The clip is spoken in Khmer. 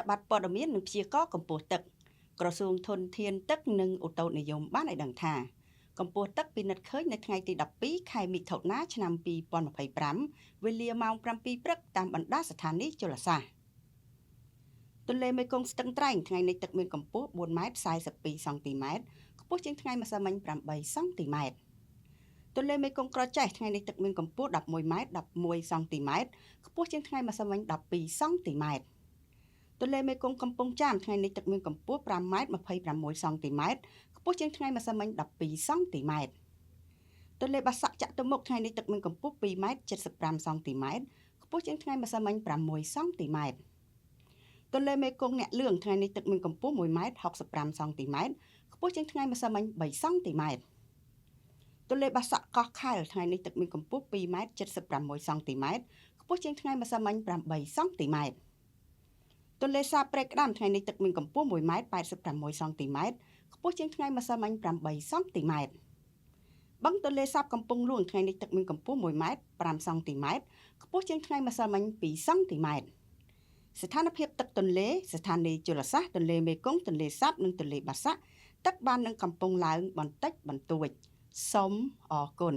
ប័ណ្ណព័ត៌មាននិងព្យាករណ៍កម្ពស់ទឹកក្រសួងធនធានទឹកនិងឧតុនិយមបានឲ្យដឹងថាកម្ពស់ទឹកពិនិត្យឃើញនៅថ្ងៃទី12ខែមិថុនាឆ្នាំ2025វេលាម៉ោង7ព្រឹកតាមបណ្ដាស្ថានីយជលសាស្ត្រទន្លេមេគង្គស្ទឹងត្រែងថ្ងៃនេះទឹកមានកម្ពស់4ម៉ែត្រ42សង់ទីម៉ែត្រខ្ពស់ជាងថ្ងៃម្សិលមិញ8សង់ទីម៉ែត្រទន្លេមេគង្គក្រចេះថ្ងៃនេះទឹកមានកម្ពស់11ម៉ែត្រ11សង់ទីម៉ែត្រខ្ពស់ជាងថ្ងៃម្សិលមិញ12សង់ទីម៉ែត្រទន្លេមេគង្គកំពង់ចាមថ្ងៃនេះទឹកមានកម្ពស់5ម៉ែត្រ26សង់ទីម៉ែត្រខ្ពស់ជាងថ្ងៃម្សិលមិញ12សង់ទីម៉ែត្រទន្លេបាសាក់ចតុមុខថ្ងៃនេះទឹកមានកម្ពស់2ម៉ែត្រ75សង់ទីម៉ែត្រខ្ពស់ជាងថ្ងៃម្សិលមិញ6សង់ទីម៉ែត្រទន្លេមេគង្គអ្នកលឿងថ្ងៃនេះទឹកមានកម្ពស់1ម៉ែត្រ65សង់ទីម៉ែត្រខ្ពស់ជាងថ្ងៃម្សិលមិញ3សង់ទីម៉ែត្រទន្លេបាសាក់កោះខែលថ្ងៃនេះទឹកមានកម្ពស់2ម៉ែត្រ76សង់ទីម៉ែត្រខ្ពស់ជាងថ្ងៃម្សិលមិញ8សង់ទីម៉ែត្រទន្លេសាបព្រែកក្តាមថ្ងៃនេះទឹកមានកម្ពស់1ម៉ែត្រ86សង់ទីម៉ែត្រខ្ពស់ជាងថ្ងៃម្សិលមិញ8សង់ទីម៉ែត្របឹងទន្លេសាបកំពង់ហ្លួងថ្ងៃនេះទឹកមានកម្ពស់1ម៉ែត្រ5សង់ទីម៉ែត្រខ្ពស់ជាងថ្ងៃម្សិលមិញ2សង់ទីម៉ែត្រស្ថានភាពទឹកទន្លេស្ថានីយជលសាស្ត្រទន្លេមេគង្គទន្លេសាបនិងទន្លេបាសាក់ទឹកបាននឹងកំពុងឡើងបន្តិចបន្តួចសូមអរគុណ